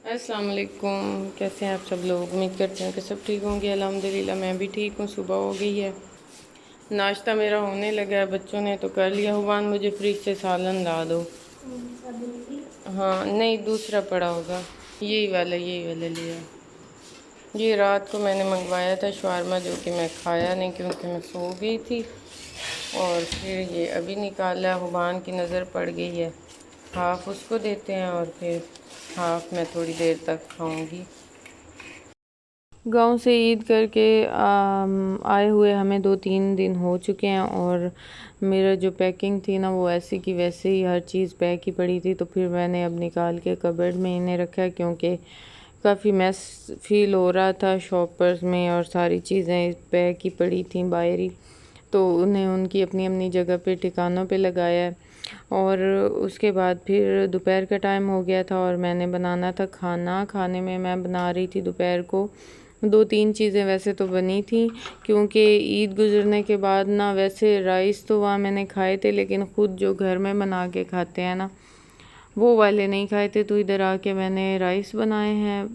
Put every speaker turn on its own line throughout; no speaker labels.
अस्सलाम वालेकुम। कैसे हैं आप सब लोग? उम्मीद करते हैं कि सब ठीक होंगे। अल्हम्दुलिल्लाह मैं भी ठीक हूँ। सुबह हो गई है, नाश्ता मेरा होने लगा है। बच्चों ने तो कर लिया। हुबान मुझे फ्रिज से सालन ला दो। हाँ नहीं, दूसरा पड़ा होगा। यही वाला लिया। ये रात को मैंने मंगवाया था शवारमा, जो कि मैं खाया नहीं क्योंकि मैं सो गई थी। और फिर ये अभी निकाला। हुबान की नज़र पड़ गई है। हाफ़ उसको देते हैं और फिर हाफ़ मैं थोड़ी देर तक खाऊंगी। गांव से ईद करके आए हुए हमें 2-3 दिन हो चुके हैं, और मेरा जो पैकिंग थी ना वो ऐसी की वैसे ही हर चीज़ पैक ही पड़ी थी। तो फिर मैंने अब निकाल के कबर्ड में इन्हें रखा, क्योंकि काफ़ी मैस फील हो रहा था शॉपर्स में, और सारी चीज़ें पैक ही पड़ी थी बाहर ही। तो उन्हें उनकी अपनी अपनी जगह पे ठिकानों पे लगाया है। और उसके बाद फिर दोपहर का टाइम हो गया था और मैंने बनाना था खाना। खाने में मैं बना रही थी दोपहर को 2-3 चीज़ें वैसे तो बनी थी, क्योंकि ईद गुज़रने के बाद ना, वैसे राइस तो वहाँ मैंने खाए थे, लेकिन ख़ुद जो घर में बना के खाते हैं ना वो वाले नहीं खाए थे। तो इधर आके मैंने राइस बनाए हैं।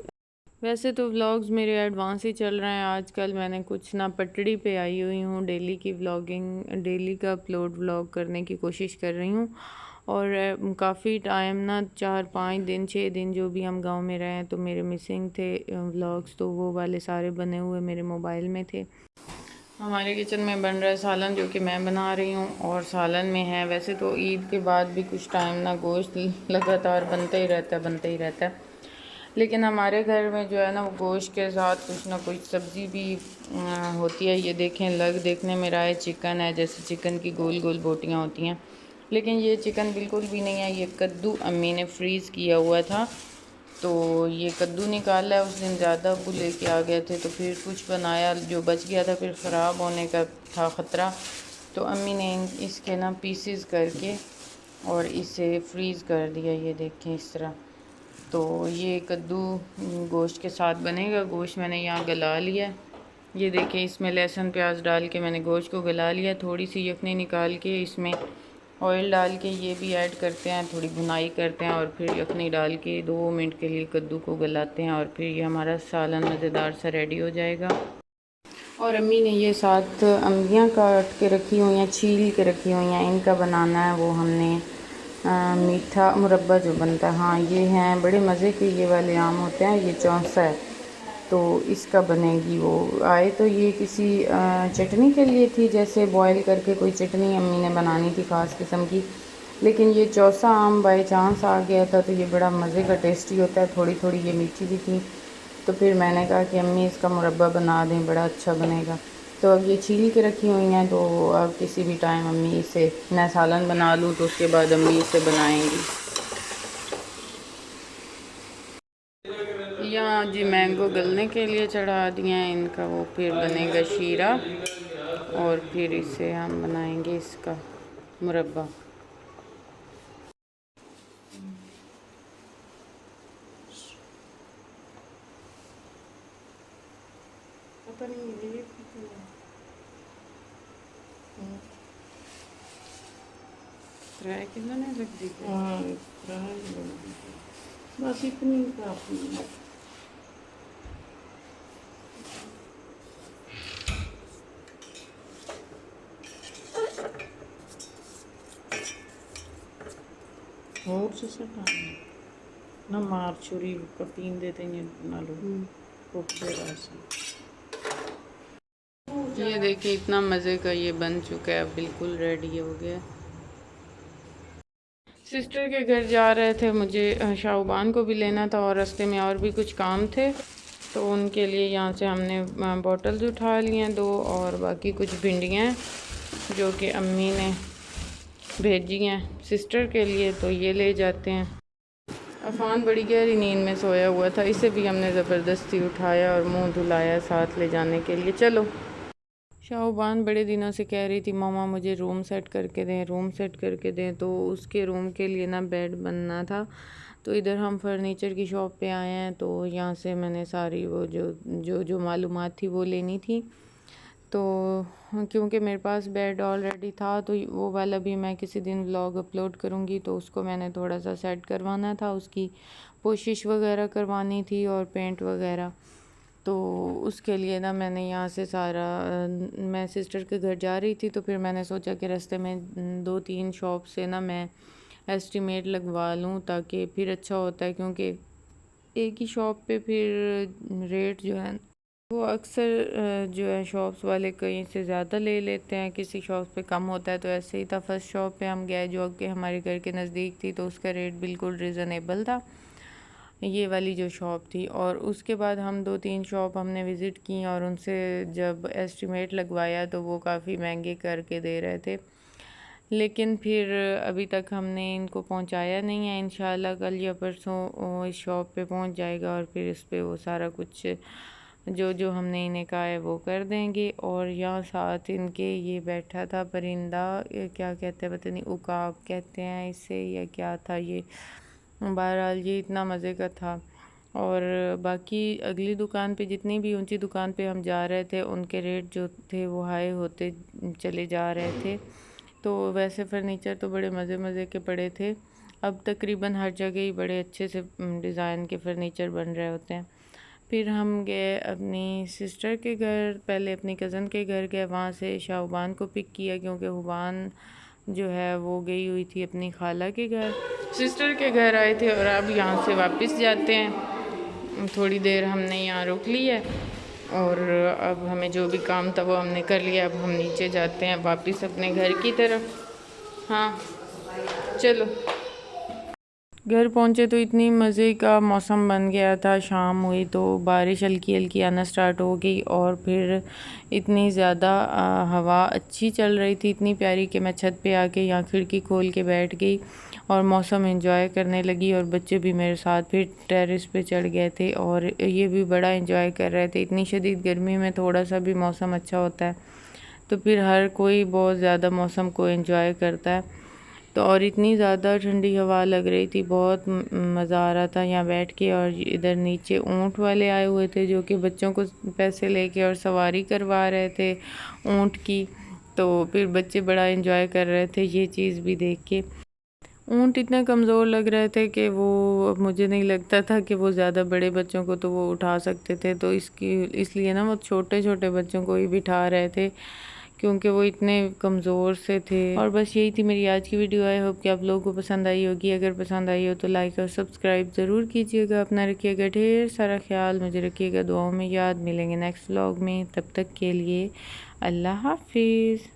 वैसे तो व्लॉग्स मेरे एडवांस ही चल रहे हैं आजकल। मैंने कुछ ना पटड़ी पे आई हुई हूँ, डेली की व्लॉगिंग, डेली का अपलोड व्लॉग करने की कोशिश कर रही हूँ। और काफ़ी टाइम ना, 4-5 दिन 6 दिन जो भी हम गांव में रहे हैं तो मेरे मिसिंग थे व्लॉग्स, तो वो वाले सारे बने हुए मेरे मोबाइल में थे। हमारे किचन में बन रहा है सालन, जो कि मैं बना रही हूँ। और सालन में है, वैसे तो ईद के बाद भी कुछ टाइम ना गोश्त लगातार बनते ही रहता है। लेकिन हमारे घर में जो है ना, वो गोश्त के साथ कुछ ना कुछ सब्ज़ी भी होती है। ये देखें, लग देखने में रहा है चिकन है, जैसे चिकन की गोल गोल बोटियाँ होती हैं, लेकिन ये चिकन बिल्कुल भी नहीं है। ये कद्दू अम्मी ने फ्रीज़ किया हुआ था, तो ये कद्दू निकाला है। उस दिन ज़्यादा अब्बू लेके आ गए थे, तो फिर कुछ बनाया, जो बच गया था फिर ख़राब होने का था ख़तरा। तो अम्मी ने इसके ना पीसेस करके और इसे फ्रीज़ कर दिया। ये देखें इस तरह। तो ये कद्दू गोश्त के साथ बनेगा। गोश्त मैंने यहाँ गला लिया। ये देखें, इसमें लहसुन प्याज डाल के मैंने गोश्त को गला लिया। थोड़ी सी यखनी निकाल के इसमें ऑयल डाल के ये भी ऐड करते हैं, थोड़ी भुनाई करते हैं, और फिर यखनी डाल के 2 मिनट के लिए कद्दू को गलाते हैं, और फिर ये हमारा सालन मज़ेदार सा रेडी हो जाएगा। और अम्मी ने ये 7 अम्बियाँ काट के रखी हुई हैं, छील के रखी हुई हैं। इनका बनाना है वो हमने मीठा मुरब्बा जो बनता है। हाँ, ये हैं बड़े मज़े के, ये वाले आम होते हैं। ये चौंसा है, तो इसका बनेगी वो। आए तो ये किसी चटनी के लिए थी, जैसे बॉयल करके कोई चटनी अम्मी ने बनानी थी ख़ास किस्म की। लेकिन ये चौसा आम बाई चांस आ गया था, तो ये बड़ा मज़े का टेस्टी होता है। थोड़ी थोड़ी ये मीठी भी थी, तो फिर मैंने कहा कि अम्मी इसका मुरब्बा बना दें, बड़ा अच्छा बनेगा। तो अब ये छील के रखी हुई हैं, तो अब किसी भी टाइम अम्मी इसे, मैं सालन बना लूँ तो उसके बाद अम्मी इसे बनाएंगी। यहाँ जी मैंगो गलने के लिए चढ़ा दिए हैं इनका, वो फिर बनेगा शीरा, और फिर इसे हम बनाएंगे इसका मुरब्बा। पता नहीं ये किराए कितना लग दी। हाँ, बस इतनी काफ़ी है। और से ना मार छुरी कपीन देते हैं ना लोग। ये देखिए, इतना मज़े का ये बन चुका है, अब बिल्कुल रेडी हो गया। सिस्टर के घर जा रहे थे, मुझे शाहबान को भी लेना था, और रास्ते में और भी कुछ काम थे, तो उनके लिए यहाँ से हमने बॉटल्स उठा लिए हैं 2, और बाकी कुछ भिंडियाँ जो कि अम्मी ने भेजी हैं सिस्टर के लिए, तो ये ले जाते हैं। अफान बड़ी गहरी नींद में सोया हुआ था, इसे भी हमने ज़बरदस्ती उठाया और मुंह धुलाया साथ ले जाने के लिए। चलो। शाहबान बड़े दिनों से कह रही थी मामा मुझे रूम सेट करके दें, रूम सेट करके दें, तो उसके रूम के लिए ना बेड बनना था। तो इधर हम फर्नीचर की शॉप पे आए हैं, तो यहाँ से मैंने सारी वो जो जो जो मालूमात थी वो लेनी थी। तो क्योंकि मेरे पास बेड ऑलरेडी था तो वो वाला भी मैं किसी दिन व्लॉग अपलोड करूँगी, तो उसको मैंने थोड़ा सा सेट करवाना था, उसकी पोशिश वगैरह करवानी थी और पेंट वगैरह। तो उसके लिए ना मैंने यहाँ से सारा मैं सिस्टर के घर जा रही थी तो फिर मैंने सोचा कि रास्ते में 2-3 शॉप से ना मैं एस्टीमेट लगवा लूँ, ताकि फिर अच्छा होता है, क्योंकि एक ही शॉप पे फिर रेट जो है वो अक्सर जो है शॉप्स वाले कहीं से ज़्यादा ले लेते हैं, किसी शॉप पे कम होता है। तो ऐसे ही था, फर्स्ट शॉप पे हम गए जो कि हमारे घर के नज़दीक थी, तो उसका रेट बिल्कुल रीज़नेबल था, ये वाली जो शॉप थी। और उसके बाद हम 2-3 शॉप हमने विज़िट की और उनसे जब एस्टीमेट लगवाया तो वो काफ़ी महंगे करके दे रहे थे, लेकिन फिर अभी तक हमने इनको पहुंचाया नहीं है। इंशाल्लाह कल या परसों इस शॉप पे पहुंच जाएगा और फिर इस पे वो सारा कुछ जो जो हमने इन्हें कहा है वो कर देंगे। और यहाँ साथ इनके ये बैठा था परिंदा, ये क्या कहते हैं पता नहीं, उकाब कहते हैं इसे या क्या था ये, बहरहाल ये इतना मज़े का था। और बाकी अगली दुकान पे, जितनी भी ऊंची दुकान पे हम जा रहे थे, उनके रेट जो थे वो हाई होते चले जा रहे थे। तो वैसे फ़र्नीचर तो बड़े मज़े मज़े के पड़े थे, अब तकरीबन हर जगह ही बड़े अच्छे से डिज़ाइन के फ़र्नीचर बन रहे होते हैं। फिर हम गए अपनी सिस्टर के घर, पहले अपनी कज़न के घर गए, वहाँ से शाहबान को पिक किया क्योंकि हुबान जो है वो गई हुई थी अपनी खाला के घर, सिस्टर के घर आए थे और अब यहाँ से वापस जाते हैं। थोड़ी देर हमने यहाँ रुक ली है और अब हमें जो भी काम था वो हमने कर लिया, अब हम नीचे जाते हैं वापस अपने घर की तरफ। हाँ चलो। घर पहुँचे तो इतनी मज़े का मौसम बन गया था, शाम हुई तो बारिश हल्की हल्की आना स्टार्ट हो गई और फिर इतनी ज़्यादा हवा अच्छी चल रही थी, इतनी प्यारी कि मैं छत पे आके यहाँ खिड़की खोल के बैठ गई और मौसम एंजॉय करने लगी। और बच्चे भी मेरे साथ फिर टेरेस पे चढ़ गए थे और ये भी बड़ा एंजॉय कर रहे थे। इतनी शदीद गर्मी में थोड़ा सा भी मौसम अच्छा होता है तो फिर हर कोई बहुत ज़्यादा मौसम को एंजॉय करता है। तो और इतनी ज़्यादा ठंडी हवा लग रही थी, बहुत मज़ा आ रहा था यहाँ बैठ के। और इधर नीचे ऊँट वाले आए हुए थे जो कि बच्चों को पैसे लेके और सवारी करवा रहे थे ऊँट की, तो फिर बच्चे बड़ा एंजॉय कर रहे थे ये चीज़ भी देख के। ऊँट इतने कमज़ोर लग रहे थे कि वो, मुझे नहीं लगता था कि वो ज़्यादा बड़े बच्चों को तो वो उठा सकते थे, तो इसलिए ना वो छोटे छोटे बच्चों को ही बिठा रहे थे क्योंकि वो इतने कमज़ोर से थे। और बस यही थी मेरी आज की वीडियो। आई होप कि आप लोगों को पसंद आई होगी, अगर पसंद आई हो तो लाइक और सब्सक्राइब ज़रूर कीजिएगा। अपना रखिएगा ढेर सारा ख्याल, मुझे रखिएगा दुआओं में याद। मिलेंगे नेक्स्ट व्लॉग में, तब तक के लिए अल्लाह हाफिज़।